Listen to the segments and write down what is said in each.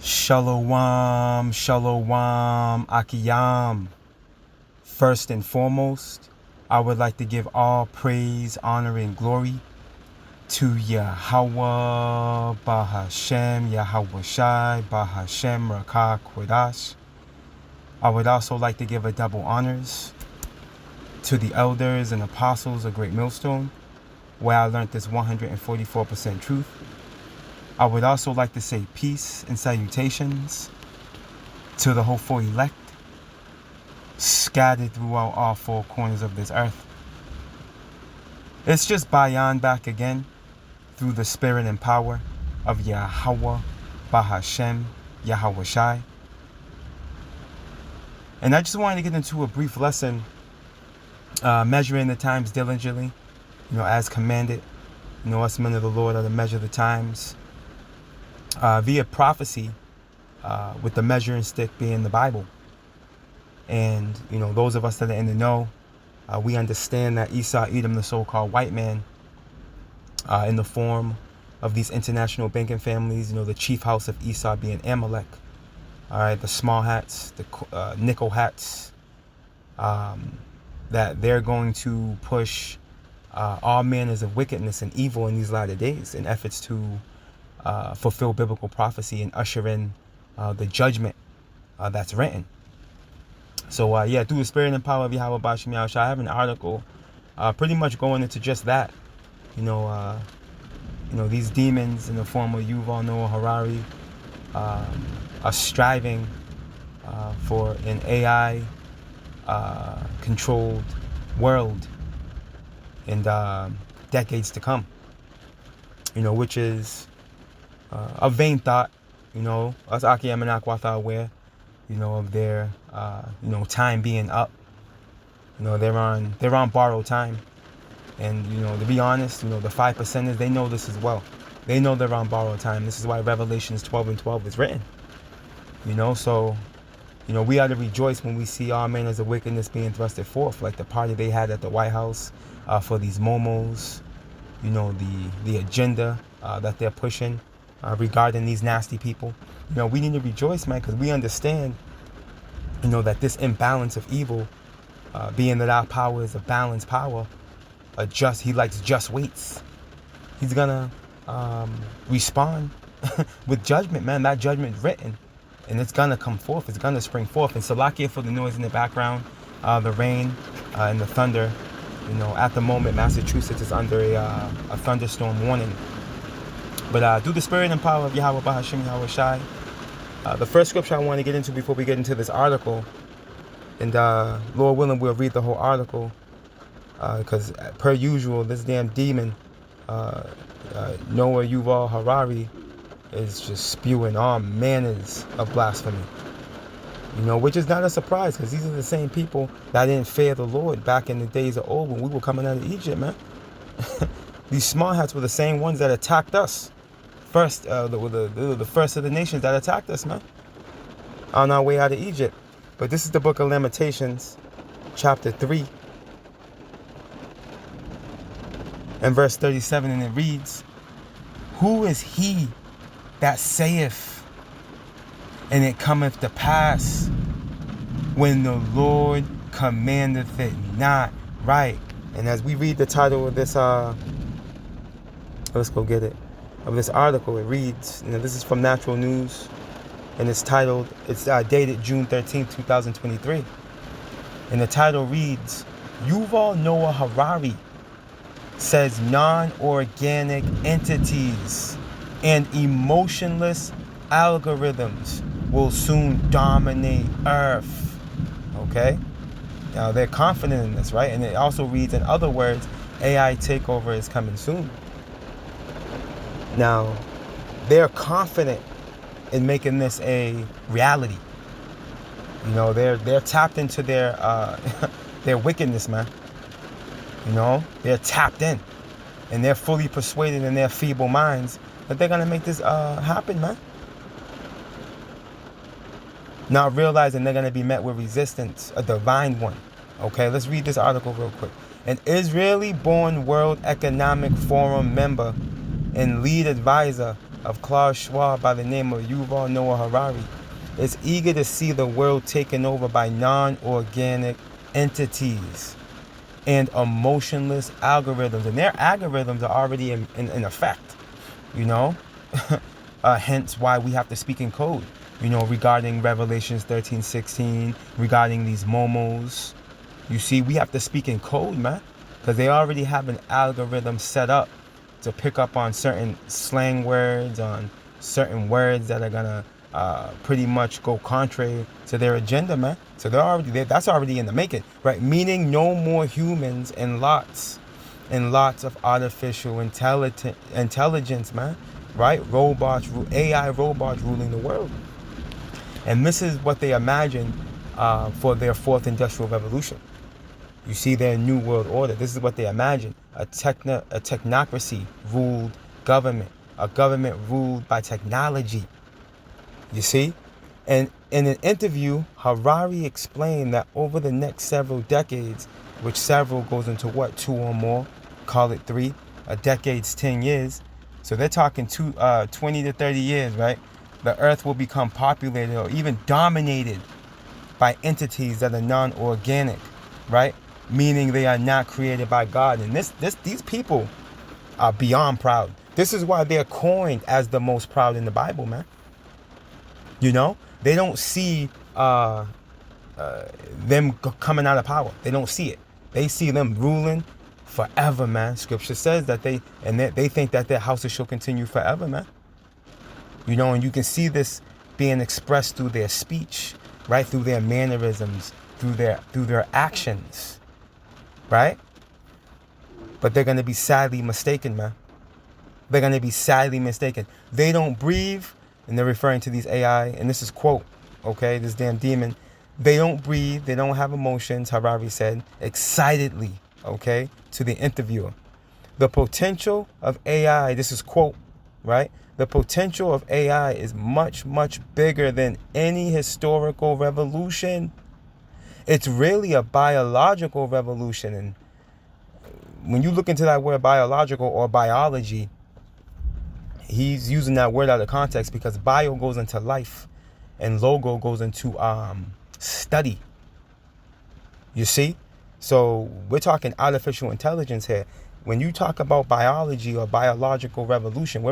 Shalom, shalom, akiyam. First and foremost, I would like to give all praise, honor, and glory to YAHAWAH, Bahashem, YAHAWAH, Bahashem, Rakah, Kodash. I would also like to give a double honors to the elders and apostles of Great Millstone, where I learned this 144% truth. I would also like to say peace and salutations to the hopeful elect scattered throughout all four corners of this earth. It's just Bayan back again through the spirit and power of Yahawah, Bahashem, Yahawah. And I just wanted to get into a brief lesson, measuring the times diligently, as commanded. Us men of the Lord are to measure the times via prophecy, with the measuring stick being the Bible. And, those of us that are in the know, we understand that Esau, Edom, the so-called white man, in the form of these international banking families, the chief house of Esau being Amalek, all right, the small hats, the nickel hats, that they're going to push all manners of wickedness and evil in these latter days in efforts to fulfill biblical prophecy and usher in the judgment that's written. So through the spirit and power of Yahawah Bashem Yahushua, I have an article pretty much going into just that. These demons in the form of Yuval Noah Harari are striving for an AI controlled world in decades to come. Which is a vain thought. Us Akiyam and Akwatha aware, of their time being up. They're on borrowed time. And to be honest, the 5%ers, they know this as well. They know they're on borrowed time. This is why Revelations 12:12 is written. So we ought to rejoice when we see all manners of wickedness being thrusted forth, like the party they had at the White House for these momos, the agenda that they're pushing regarding these nasty people. We need to rejoice, man, because we understand, that this imbalance of evil, being that our power is a balanced power, he likes just weights. He's gonna respond with judgment, man. That judgment written, and it's gonna come forth. It's gonna spring forth. And Salakia for the noise in the background, the rain and the thunder. At the moment, Massachusetts is under a thunderstorm warning. But through the spirit and power of Yahawah Bahashem Yahawah, the first scripture I want to get into before we get into this article, and Lord willing, we'll read the whole article, because per usual, this damn demon, Noah Yuval Harari, is just spewing all manners of blasphemy. Which is not a surprise, because these are the same people that didn't fear the Lord back in the days of old when we were coming out of Egypt, man. These small hats were the same ones that attacked us. First, the first of the nations that attacked us, man, on our way out of Egypt. But this is the book of Lamentations, chapter 3, and verse 37, and it reads, "Who is he that saith, and it cometh to pass, when the Lord commandeth it not?" Right. And as we read the title of this, let's go get it, of this article, it reads, this is from Natural News, and it's dated June 13th, 2023. And the title reads, Yuval Noah Harari says non-organic entities and emotionless algorithms will soon dominate Earth. Okay? Now, they're confident in this, right? And it also reads, in other words, AI takeover is coming soon. Now, they're confident in making this a reality. They're tapped into their their wickedness, man. They're tapped in, and they're fully persuaded in their feeble minds that they're gonna make this happen, man. Not realizing they're gonna be met with resistance, a divine one. Okay, let's read this article real quick. An Israeli-born World Economic Forum member and lead advisor of Klaus Schwab by the name of Yuval Noah Harari is eager to see the world taken over by non-organic entities and emotionless algorithms. And their algorithms are already in effect, you know? Hence why we have to speak in code, you know, regarding Revelations 13:16, regarding these momos. You see, we have to speak in code, man, because they already have an algorithm set up to pick up on certain slang words, on certain words that are gonna pretty much go contrary to their agenda, man. So that's already in the making, right? Meaning no more humans and lots of artificial intelligence, man, right? AI robots ruling the world. And this is what they imagine for their fourth industrial revolution. You see their new world order. This is what they imagine. A technocracy ruled government. A government ruled by technology. You see? And in an interview, Harari explained that over the next several decades, which several goes into what? 2 or more, call it 3. A decade's 10 years. So they're talking 20 to 30 years, right? The earth will become populated or even dominated by entities that are non-organic, right? Meaning they are not created by God. And these people are beyond proud. This is why they're coined as the most proud in the Bible, man. You know, they don't see them coming out of power. They don't see it. They see them ruling forever, man. Scripture says that they think that their houses shall continue forever, man. You know, and you can see this being expressed through their speech, right? Through their mannerisms, through their actions. Right? But they're going to be sadly mistaken, man. They're going to be sadly mistaken. They don't breathe, and they're referring to these AI, and this is quote, okay, this damn demon. They don't breathe, they don't have emotions, Harari said, excitedly, okay, to the interviewer. The potential of AI, this is quote, right? The potential of AI is much, much bigger than any historical revolution. It's really a biological revolution. And when you look into that word biological or biology, he's using that word out of context because bio goes into life and logo goes into study. You see? So we're talking artificial intelligence here. When you talk about biology or biological revolution,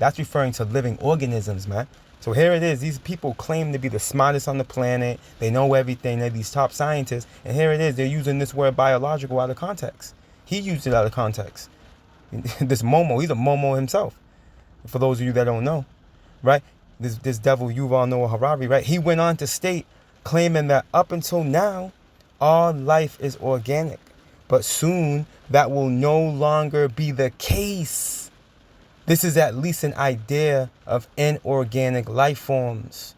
that's referring to living organisms, man. So here it is. These people claim to be the smartest on the planet. They know everything. They're these top scientists. And here it is. They're using this word biological out of context. He used it out of context. This Momo, he's a Momo himself. For those of you that don't know, right? This devil Yuval Noah Harari, right? He went on to state, claiming that up until now, all life is organic. But soon, that will no longer be the case. This is at least an idea of inorganic life forms.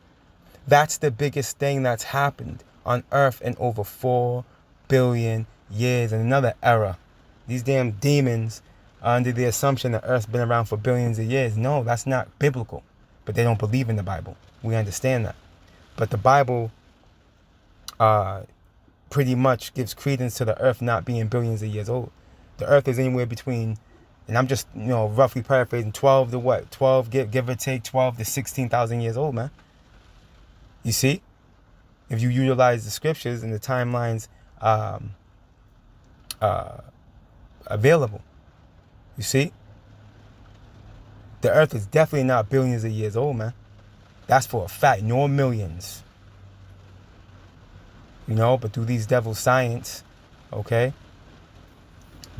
That's the biggest thing that's happened on Earth in over 4 billion years. In another era, these damn demons are under the assumption that Earth's been around for billions of years. No, that's not biblical. But they don't believe in the Bible. We understand that. But the Bible pretty much gives credence to the Earth not being billions of years old. The Earth is anywhere between, and I'm just, roughly paraphrasing, 12 to what? 12, give or take 12 to 16,000 years old, man. You see? If you utilize the scriptures and the timelines available. You see? The earth is definitely not billions of years old, man. That's for a fact, nor millions. But through these devil's science, okay,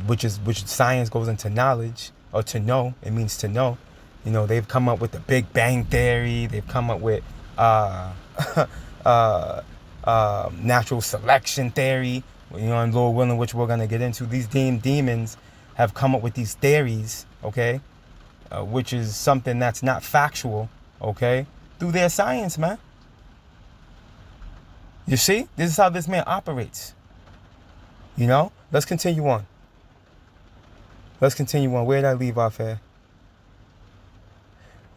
which science goes into knowledge, or to know, it means to know. They've come up with the Big Bang Theory. They've come up with natural selection theory, and Lord willing, which we're going to get into. These demons have come up with these theories, okay, which is something that's not factual, okay, through their science, man. You see? This is how this man operates. Let's continue on. Where did I leave off here?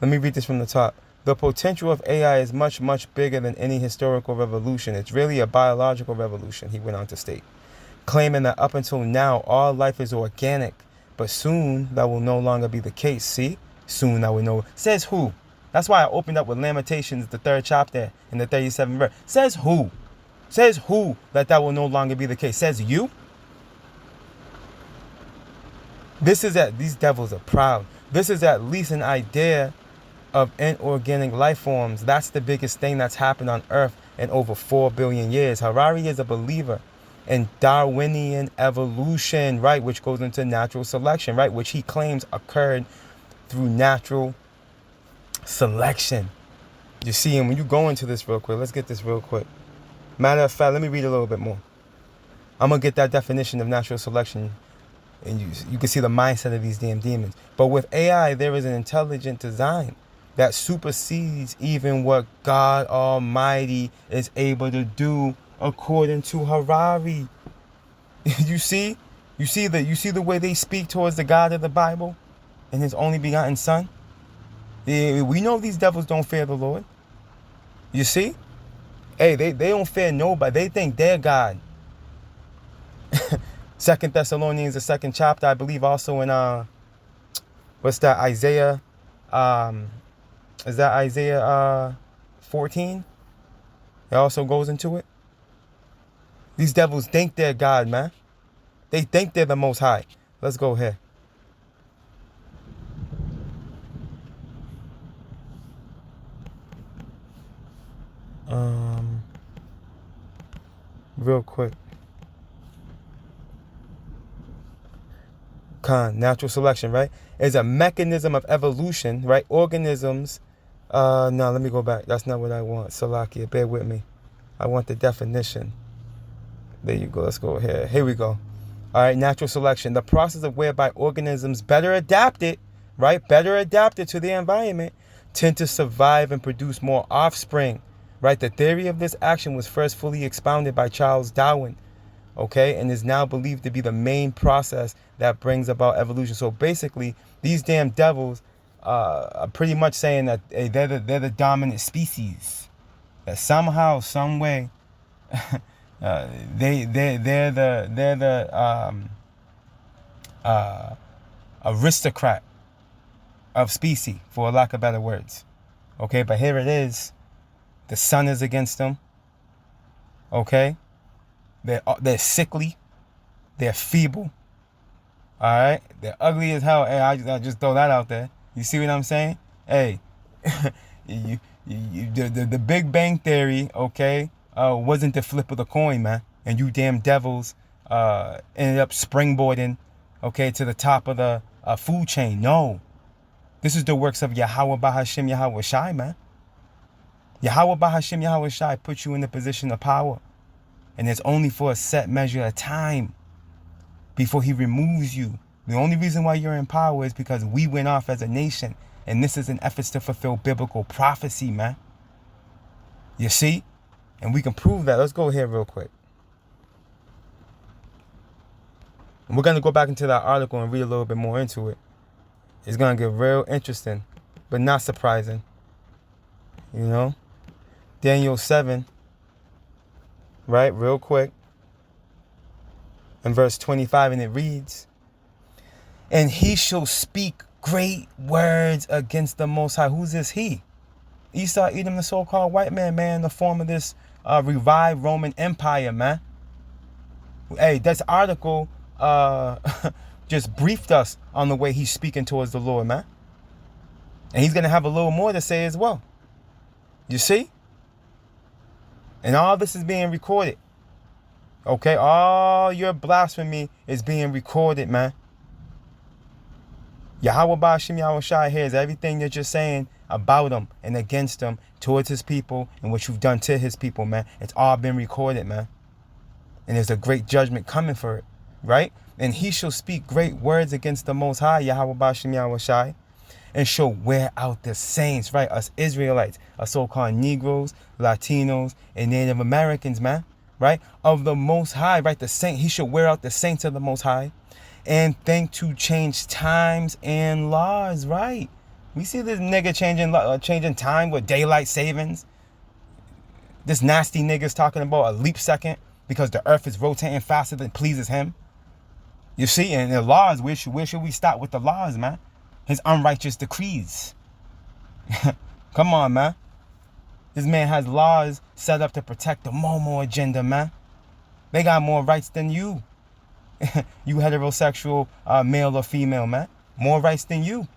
Let me read this from the top. The potential of AI is much, much bigger than any historical revolution. It's really a biological revolution, he went on to state, claiming that up until now, all life is organic, but soon that will no longer be the case. See? Soon I will know. Says who? That's why I opened up with Lamentations, the 3rd chapter, and the 37th verse. Says who? Says who that will no longer be the case? Says you? This is that these devils are proud. This is at least an idea of inorganic life forms. That's the biggest thing that's happened on Earth in over 4 billion years. Harari is a believer in Darwinian evolution, right, which goes into natural selection, right, which he claims occurred through natural selection. You see, and when you go into this real quick, let's get this real quick. Matter of fact, let me read a little bit more. I'm going to get that definition of natural selection, and you can see the mindset of these damn demons. But with AI, there is an intelligent design that supersedes even what God Almighty is able to do according to Harari. You see the way they speak towards the God of the Bible and his only begotten Son. We know these devils don't fear the Lord. You see? Hey, they don't fear nobody. They think they're God. 2 Thessalonians, the 2nd chapter, I believe also in what's that, Isaiah? Is that Isaiah 14? It also goes into it. These devils think they're God, man. They think they're the Most High. Let's go here. Real quick. Natural selection, right? Is a mechanism of evolution, right? Organisms. No, let me go back. That's not what I want. Salakia, bear with me. I want the definition. There you go. Let's go here. Here we go. All right, natural selection. The process of whereby organisms better adapted, right? Better adapted to the environment, tend to survive and produce more offspring, right? The theory of this action was first fully expounded by Charles Darwin, okay, and is now believed to be the main process that brings about evolution. So basically, these damn devils are pretty much saying that they're the dominant species. That somehow, some way, they're the aristocrat of species, for lack of better words. Okay, but here it is. The sun is against them. Okay, they're sickly. They're feeble. All right, they're ugly as hell. Hey, I just throw that out there. You see what I'm saying? Hey, the Big Bang Theory, okay, wasn't the flip of the coin, man. And you damn devils ended up springboarding, okay, to the top of the food chain. No, this is the works of YAHAWAH Bahashim Yahawah Shai, man. YAHAWAH Bahashim Yahawah Shai puts you in the position of power. And it's only for a set measure of time before he removes you. The only reason why you're in power is because we went off as a nation. And this is an effort to fulfill biblical prophecy, man. You see? And we can prove that. Let's go here real quick. And we're going to go back into that article and read a little bit more into it. It's going to get real interesting, but not surprising. You know? Daniel 7, right? Real quick. In verse 25, and it reads, and he shall speak great words against the Most High. Who's this he? Esau, Edom, the so-called white man, in the form of this revived Roman Empire, man. Hey, this article just briefed us on the way he's speaking towards the Lord, man. And he's going to have a little more to say as well. You see? And all this is being recorded. Okay? All your blasphemy is being recorded, man. YAHAWAH Bahashim Yahawah Shai hears everything that you're saying about him and against him, towards his people, and what you've done to his people, man. It's all been recorded, man. And there's a great judgment coming for it, right? And he shall speak great words against the Most High, YAHAWAH Bahashim Yahawah Shai, and shall wear out the saints, right? Us Israelites, us so-called Negroes, Latinos, and Native Americans, man, right? Of the Most High, right? The saint, he shall wear out the saints of the Most High, and think to change times and laws, right? We see this nigga changing time with daylight savings. This nasty nigga's talking about a leap second because the earth is rotating faster than pleases him. You see, and the laws, where should we stop with the laws, man? his unrighteous decrees. Come on, man. This man has laws set up to protect the Momo agenda, man. They got more rights than you. You heterosexual male or female, man. More rights than you.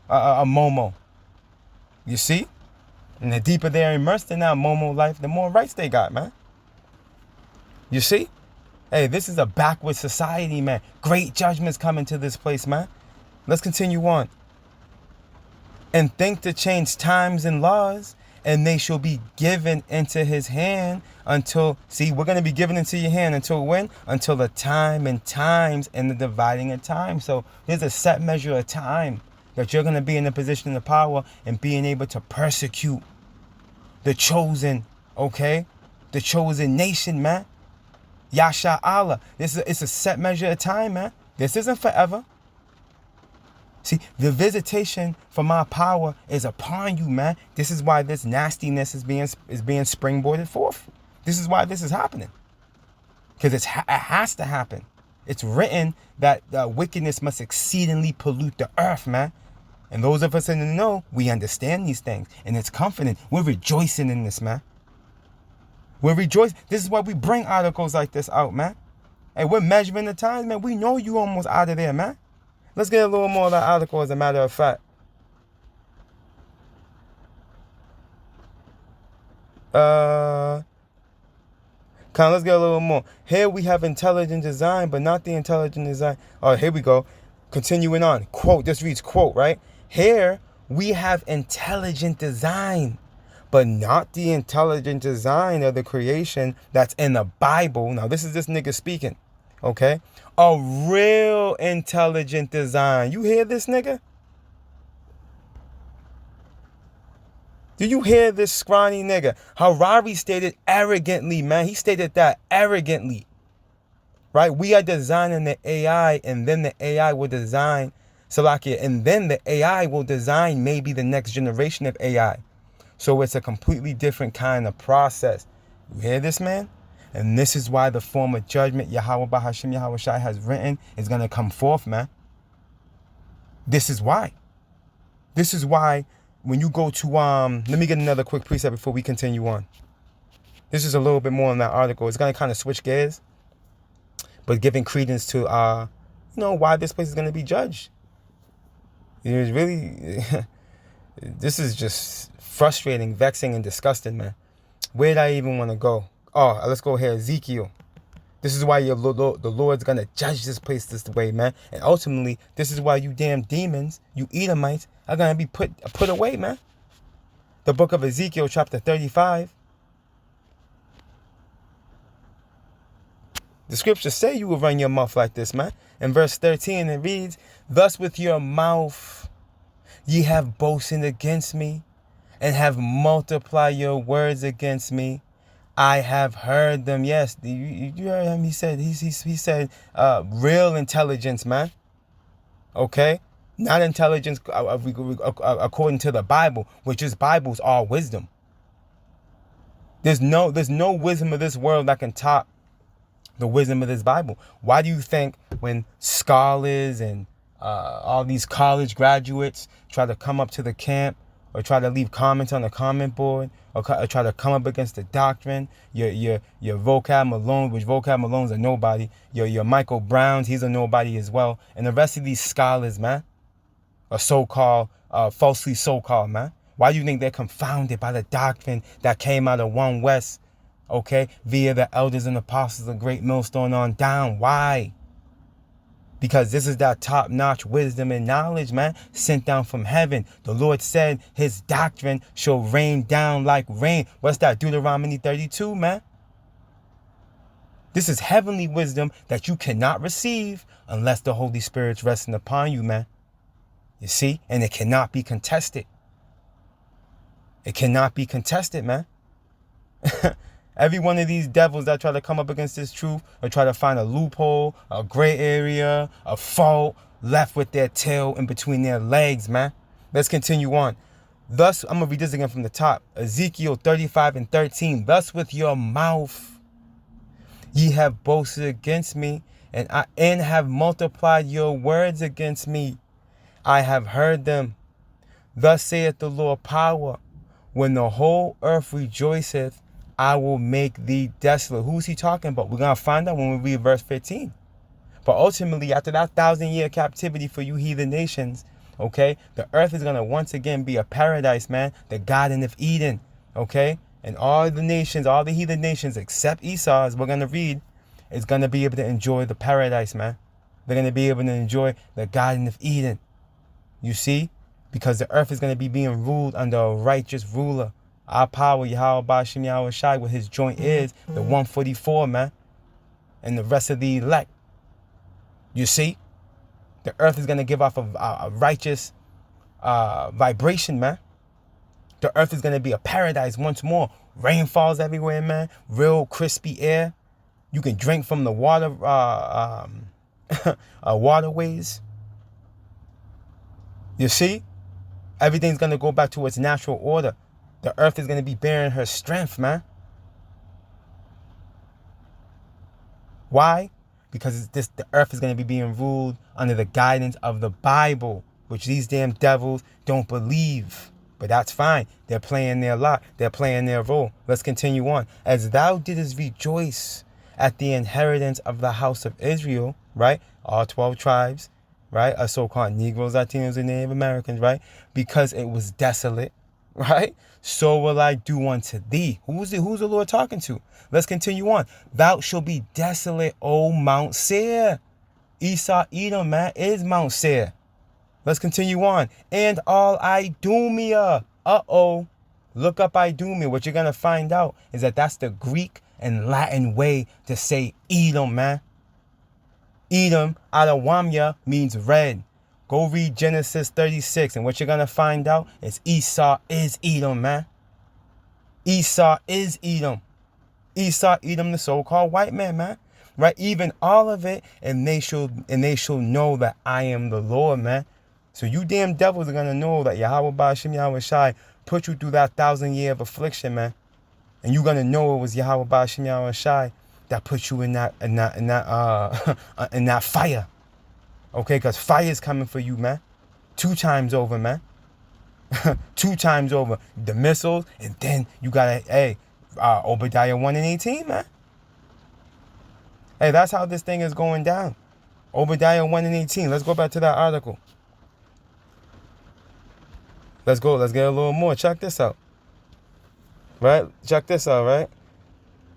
A Momo. You see? And the deeper they're immersed in that Momo life, the more rights they got, man. You see? Hey, this is a backward society, man. Great judgments coming to this place, man. Let's continue on. And think to change times and laws, and they shall be given into his hand until, see, we're going to be given into your hand until when? Until the time and times and the dividing of time. So there's a set measure of time that you're going to be in a position of power and being able to persecute the chosen, okay? The chosen nation, man. Yasha Allah. It's a set measure of time, man. This isn't forever. See, the visitation for my power is upon you, man. This is why this nastiness is being springboarded forth. This is why this is happening. Because it has to happen. It's written that wickedness must exceedingly pollute the earth, man. And those of us in the know, we understand these things. And it's comforting. We're rejoicing in this, man. We're rejoicing. This is why we bring articles like this out, man. And we're measuring the times, man. We know you almost out of there, man. Let's get a little more of that article as a matter of fact. Let's get a little more. Here we have intelligent design, but not the intelligent design. Oh, here we go. Continuing on. Quote, this reads, quote, right? Here we have intelligent design, but not the intelligent design of the creation that's in the Bible. Now, this is this nigga speaking, okay? A real intelligent design. You hear this, nigga? Do you hear this scrawny nigga? Harari stated arrogantly, man. He stated that arrogantly, right? We are designing the AI, and then the AI will design Salakia, and then the AI will design maybe the next generation of AI. So it's a completely different kind of process. You hear this, man? And this is why the form of judgment YAHAWAH Bahashim Yahweh Shai has written is going to come forth, man. This is why. This is why when you go to, let me get another quick precept before we continue on. This is a little bit more in that article. It's going to kind of switch gears, but giving credence to, why this place is going to be judged. It's really, this is just frustrating, vexing, and disgusting, man. Where did I even want to go? Oh, let's go here. Ezekiel. This is why the Lord's going to judge this place this way, man. And ultimately, this is why you damn demons, you Edomites, are going to be put away, man. The book of Ezekiel, chapter 35. The scriptures say you will run your mouth like this, man. In verse 13, it reads, thus with your mouth ye have boasted against me, and have multiplied your words against me. I have heard them. Yes, you heard him. He said real intelligence, man. Okay, not intelligence according to the Bible, which is Bible's all wisdom. There's no wisdom of this world that can top the wisdom of this Bible. Why do you think when scholars and all these college graduates try to come up to the camp, or try to leave comments on the comment board, or try to come up against the doctrine, your Vocab Malone, which Vocab Malone's a nobody, your Michael Browns, he's a nobody as well, and the rest of these scholars, man, are so-called, falsely so-called, man. Why do you think they're confounded by the doctrine that came out of One West, okay, via the elders and apostles of Great Millstone on down? Why? Because this is that top-notch wisdom and knowledge, man, sent down from heaven. The Lord said his doctrine shall rain down like rain. What's that? Deuteronomy 32, man. This is heavenly wisdom that you cannot receive unless the Holy Spirit's resting upon you, man. You see? And it cannot be contested. It cannot be contested, man. Every one of these devils that try to come up against this truth, or try to find a loophole, a gray area, a fault, left with their tail in between their legs, man. Let's continue on. Thus, I'm going to read this again from the top. Ezekiel 35 and 13. Thus with your mouth ye have boasted against me, and have multiplied your words against me. I have heard them. Thus saith the Lord power. When the whole earth rejoiceth, I will make thee desolate. Who's he talking about? We're going to find out when we read verse 15. But ultimately, after that 1,000-year captivity for you heathen nations, okay, the earth is going to once again be a paradise, man. The Garden of Eden, okay? And all the nations, all the heathen nations, except Esau, as we're going to read, is going to be able to enjoy the paradise, man. They're going to be able to enjoy the Garden of Eden. You see? Because the earth is going to be being ruled under a righteous ruler. Our power, YAHAWAH Shai, with his joint is the 144, man. And the rest of the elect. You see? The earth is going to give off a righteous vibration, man. The earth is going to be a paradise once more. Rain falls everywhere, man. Real crispy air. You can drink from the water, waterways. You see? Everything's going to go back to its natural order. The earth is going to be bearing her strength, man. Why? Because the earth is going to be being ruled under the guidance of the Bible, which these damn devils don't believe. But that's fine. They're playing their lot. They're playing their role. Let's continue on. As thou didst rejoice at the inheritance of the house of Israel, right? All 12 tribes, right? Are so-called Negroes, Latinos, and Native Americans, right? Because it was desolate, right? So will I do unto thee. Who's the Lord talking to? Let's continue on. Thou shalt be desolate, O Mount Seir. Esau, Edom, man, is Mount Seir. Let's continue on. And all Idumea. Look up Idumea. What you're going to find out is that that's the Greek and Latin way to say Edom, man. Edom, Adawamya, means red. Go read Genesis 36, and what you're going to find out is Esau is Edom, man. Esau is Edom. Esau, Edom, the so-called white man. Right? Even all of it, and they shall know that I am the Lord, man. So you damn devils are going to know that YAHAWAH Shai put you through that 1,000-year of affliction, man. And you're going to know it was YAHAWAH Shai that put you in that fire. Okay, because fire is coming for you, man. 2 times over, man. 2 times over. The missiles, and then you got Obadiah 1 and 18, man. Hey, that's how this thing is going down. Obadiah 1 and 18. Let's go back to that article. Let's go. Let's get a little more. Check this out. Right? Check this out, right?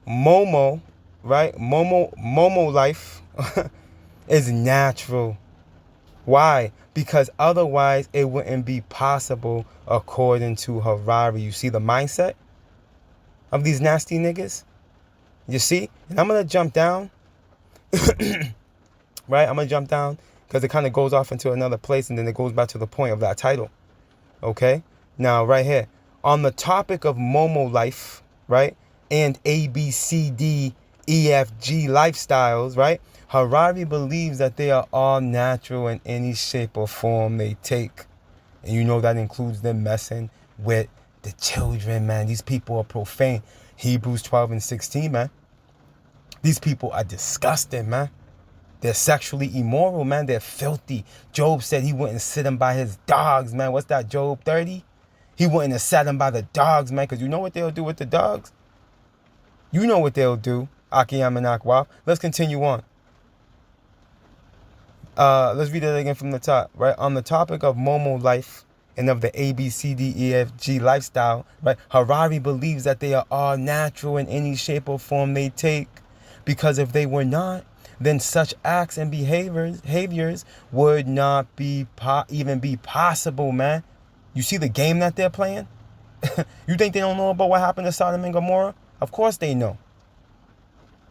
Momo, right? Momo life is natural. Why? Because otherwise it wouldn't be possible according to Harari. You see the mindset of these nasty niggas? You see? And I'm going to jump down. Right? I'm going to jump down because it kind of goes off into another place and then it goes back to the point of that title. Okay? Now, right here. On the topic of Momo life, right? And ABCDEFG lifestyles, right? Harari believes that they are all natural in any shape or form they take. And you know that includes them messing with the children, man. These people are profane. Hebrews 12 and 16, man. These people are disgusting, man. They're sexually immoral, man. They're filthy. Job said he wouldn't sit them by his dogs, man. What's that, Job 30? He wouldn't have sat them by the dogs, man. Because you know what they'll do with the dogs? You know what they'll do. Akiyam and Akwaf. Let's continue on. Let's read it again from the top, right? On the topic of Momo life and of the ABCDEFG lifestyle, right? Harari believes that they are all natural in any shape or form they take. Because if they were not, then such acts and behaviors would not even be possible, man. You see the game that they're playing? You think they don't know about what happened to Sodom and Gomorrah? Of course they know.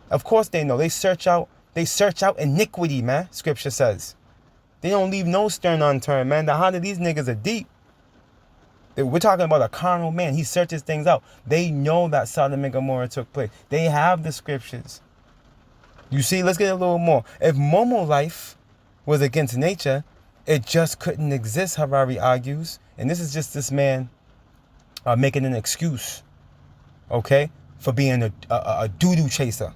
Of course they know. They search out iniquity, man, scripture says. They don't leave no stone unturned, man. The heart of these niggas are deep. We're talking about a carnal man. He searches things out. They know that Sodom and Gomorrah took place. They have the scriptures. You see, let's get a little more. If Momo life was against nature, it just couldn't exist, Harari argues. And this is just this man making an excuse, okay, for being a doo-doo chaser,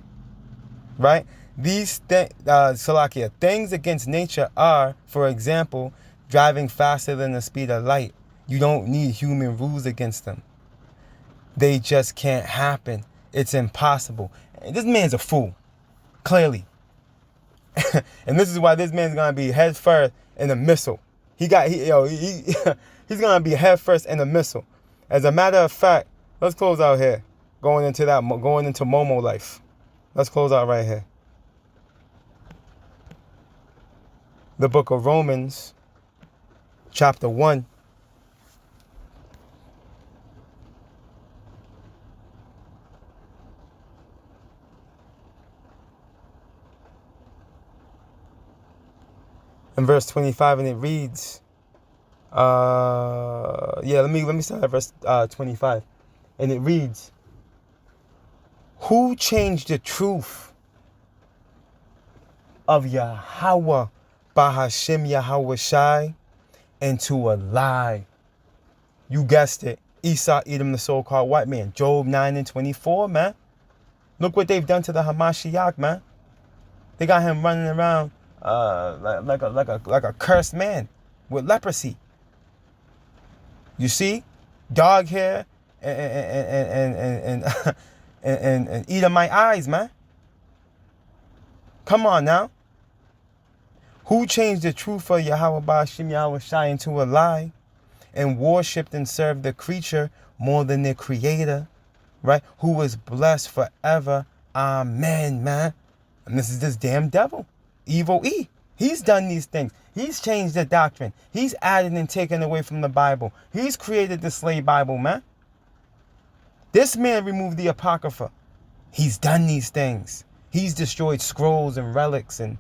right? These things against nature are, for example, driving faster than the speed of light. You don't need human rules against them. They just can't happen. It's impossible. And this man's a fool, clearly. And this is why this man's gonna be head first in a missile. He's gonna be head first in a missile. As a matter of fact, let's close out here. Going into Momo life. Let's close out right here. The book of Romans, chapter 1. In verse 25, and it reads, let me start at verse 25. And it reads, who changed the truth of Yahawah Bahashim Yahawah into a lie? You guessed it. Esau, Edom, the so-called white man. Job 9 and 24, man. Look what they've done to the Hamashiach, man. They got him running around like a cursed man with leprosy. You see, dog hair and Edomite eyes, man. Come on now. Who changed the truth of Yahawah Ba'ashim Yahweh Shai into a lie and worshipped and served the creature more than the creator, right? Who was blessed forever. Amen, man. And this is this damn devil. Evil E. He's done these things. He's changed the doctrine. He's added and taken away from the Bible. He's created the slave Bible, man. This man removed the Apocrypha. He's done these things. He's destroyed scrolls and relics and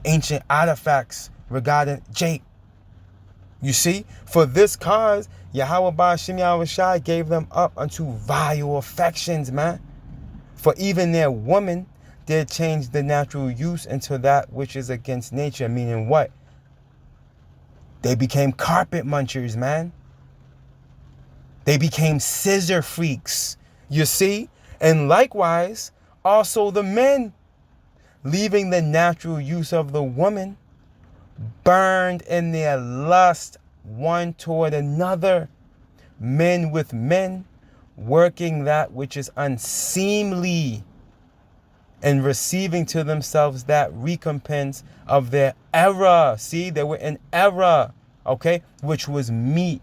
ancient artifacts regarding Jake. You see, for this cause, Yahawah Ba'ashim Yahweh Shai gave them up unto vile affections, man. For even their woman did change the natural use into that which is against nature. Meaning what? They became carpet munchers, man. They became scissor freaks. You see? And likewise, also the men, leaving the natural use of the woman, burned in their lust one toward another, men with men, working that which is unseemly, and receiving to themselves that recompense of their error. See, they were in error, okay, which was meat,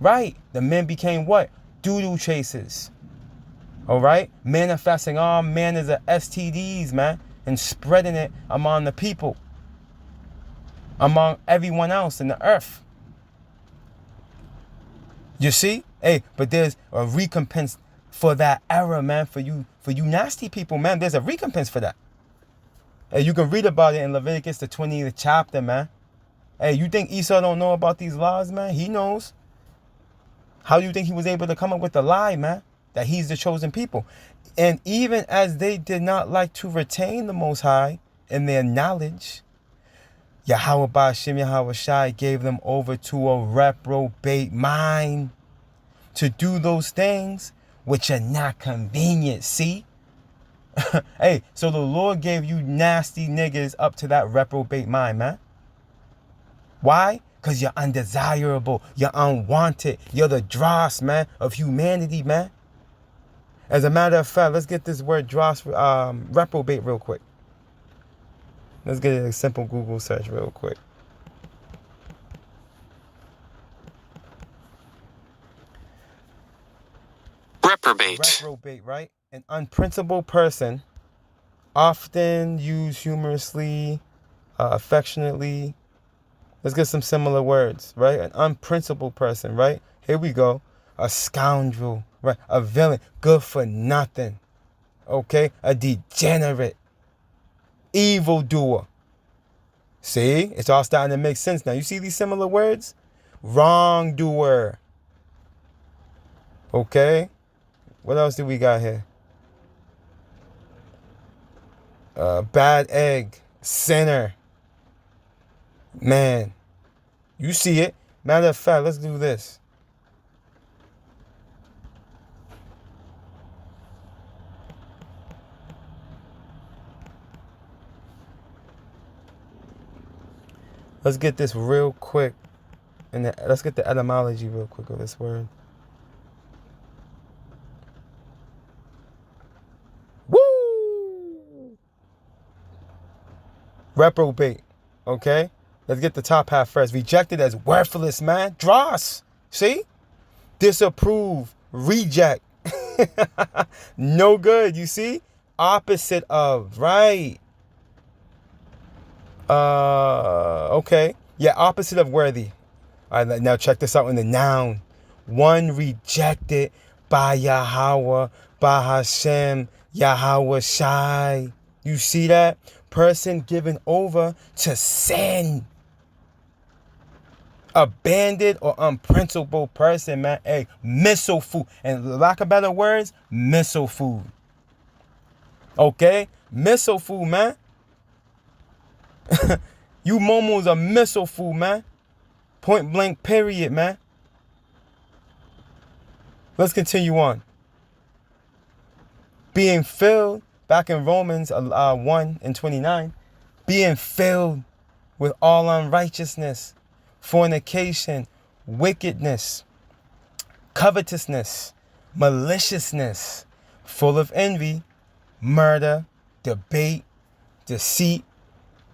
right? The men became what? Doo-doo chasers, all right? Manifesting all manners of STDs, man, and spreading it among the people, among everyone else in the earth. You see? Hey, but there's a recompense for that error, man, for you nasty people, man. There's a recompense for that. Hey, you can read about it in Leviticus, the 20th chapter, man. Hey, you think Esau don't know about these laws, man? He knows. How do you think he was able to come up with the lie, man? That he's the chosen people. And even as they did not like to retain the Most High in their knowledge, Yahawah Ba'ashim Yahweh Shai gave them over to a reprobate mind to do those things which are not convenient. See? Hey, so the Lord gave you nasty niggas up to that reprobate mind, man. Why? Because you're undesirable. You're unwanted. You're the dross, man, of humanity, man. As a matter of fact, let's get this word dross, reprobate real quick. Let's get a simple Google search real quick. Reprobate, right? An unprincipled person, often used humorously, affectionately. Let's get some similar words, right? An unprincipled person, right? Here we go. A scoundrel, right? A villain, good for nothing. Okay? A degenerate, evildoer. See? It's all starting to make sense now. You see these similar words? Wrongdoer. Okay? What else do we got here? Bad egg. Sinner. Man. You see it. Matter of fact, let's do this. Let's get this real quick. And let's get the etymology real quick of this word. Woo! Reprobate. Okay? Let's get the top half first. Rejected as worthless, man. Dross. See? Disapprove. Reject. No good. You see? Opposite of. Right. Okay. Yeah, opposite of worthy. All right, now check this out in the noun. One rejected by Yahawah, by Hashem, Yahawah Shai. You see that? Person given over to sin. Abandoned or unprincipled person, man. Hey, missile food. And lack of better words, missile food. Okay? Missile food, man. You momos are missile food, man. Point blank, period, man. Let's continue on. Being filled, back in Romans 1:29, being filled with all unrighteousness, fornication, wickedness, covetousness, maliciousness, full of envy, murder, debate, deceit,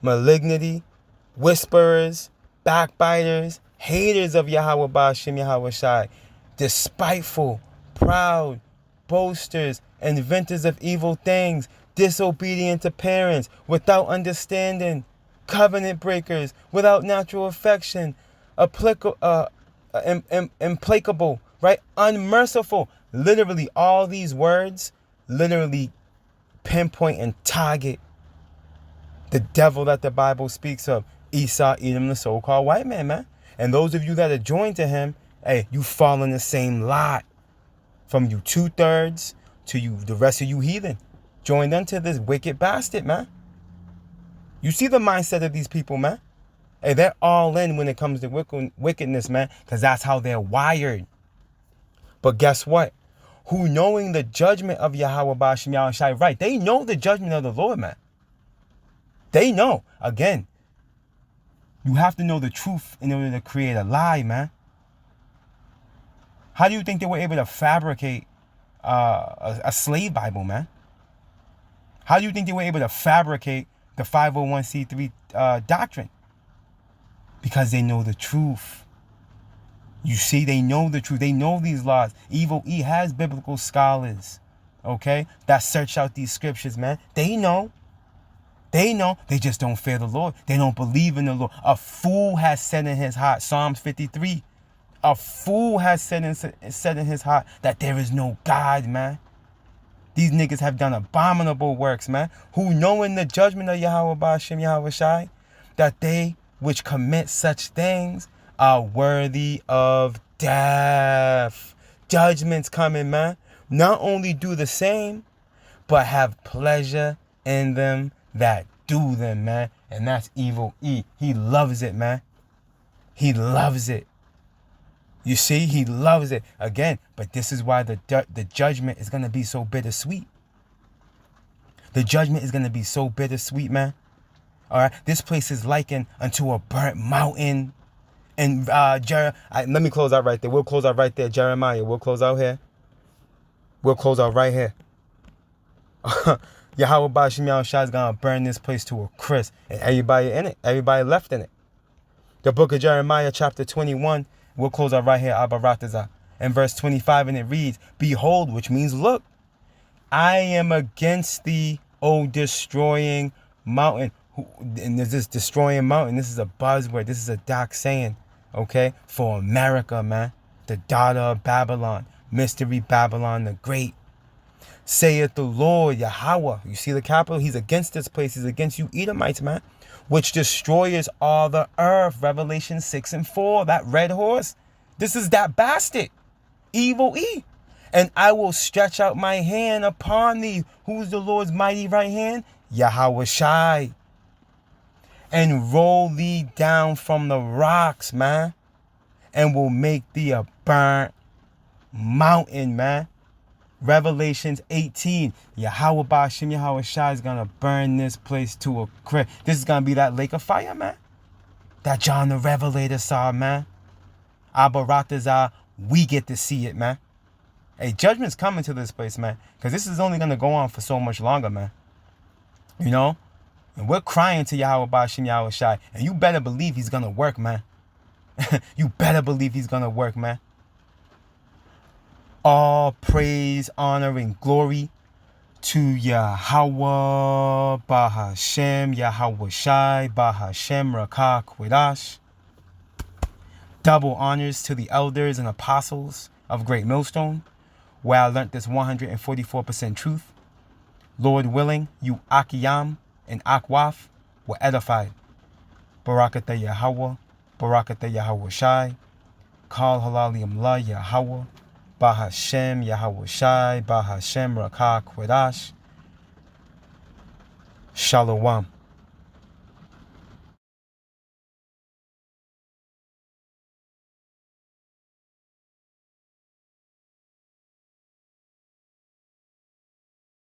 malignity, whisperers, backbiters, haters of Yahawah Ba'ashem Yahawah Shai, despiteful, proud, boasters, inventors of evil things, disobedient to parents, without understanding, covenant breakers, without natural affection, implacable, right? Unmerciful. Literally, all these words literally pinpoint and target the devil that the Bible speaks of. Esau, Edom, the so-called white man. And those of you that are joined to him, hey, you fall in the same lot. From you 2/3 to you, the rest of you heathen, joined unto this wicked bastard, man. You see the mindset of these people, man. Hey, they're all in when it comes to wickedness, man, because that's how they're wired. But guess what? Who knowing the judgment of Yahawah Ba'ashem Yahawah Shai, right? They know the judgment of the Lord, man. They know. Again, you have to know the truth in order to create a lie, man. How do you think they were able to fabricate a slave Bible, man? How do you think they were able to fabricate the 501c3 doctrine? Because they know the truth. You see, they know the truth. They know these laws. Evil E has biblical scholars, okay, that search out these scriptures, man. They know. They know. They just don't fear the Lord. They don't believe in the Lord. A fool has said in his heart, Psalms 53. A fool has said in his heart that there is no God, man. These niggas have done abominable works, man. Who knowing the judgment of Yahawah Ba'ashem Yahawah Shai, that they which commit such things are worthy of death. Judgment's coming, man. Not only do the same, but have pleasure in them that do them, man. And that's evil E. He loves it, man. He loves it. You see, he loves it. Again, but this is why the judgment is going to be so bittersweet. The judgment is going to be so bittersweet, man. All right. This place is likened unto a burnt mountain. And let me close out right there. We'll close out right there. Jeremiah. We'll close out here. We'll close out right here. Yahawah Ba'ashem Yahawah Shai is going to burn this place to a crisp. And everybody in it. Everybody left in it. The book of Jeremiah, chapter 21. We'll close out right here. Abaratazah. And verse 25. And it reads, behold, which means look. I am against thee, O destroying mountain. And there's this destroying mountain. This is a buzzword. This is a doc saying, okay, for America, man. The daughter of Babylon. Mystery Babylon the Great. Saith the Lord, Yahawah. You see the capital? He's against this place. He's against you Edomites, man. Which destroys all the earth. Revelation 6:4. That red horse. This is that bastard. Evil E. And I will stretch out my hand upon thee. Who's the Lord's mighty right hand? Yahawah Shai. And roll thee down from the rocks, man. And will make thee a burnt mountain, man. Revelations 18. Yahawah Ba'ashem Yahawah Shai is going to burn this place to a crisp. This is going to be that lake of fire, man. That John the Revelator saw, man. Abaratazah, we get to see it, man. Hey, judgment's coming to this place, man. Because this is only going to go on for so much longer, man. You know? And we're crying to Yahweh Bashim Yahweh Shai. And you better believe he's going to work, man. You better believe he's going to work, man. All praise, honor, and glory to Yahawah, Bahashem, Yahweh Shai, Bahashem, Rakah, Kwedash. Double honors to the elders and apostles of Great Millstone, where I learnt this 144% truth. Lord willing, you Akiyam and Akwaf were edified. Barakatah Yahawah, Barakatah Yahweh Shai, Kal Halalium La Yahawah, Bahashem Yahweh Shai, Bahashem Rakah Kwedash. Shalom.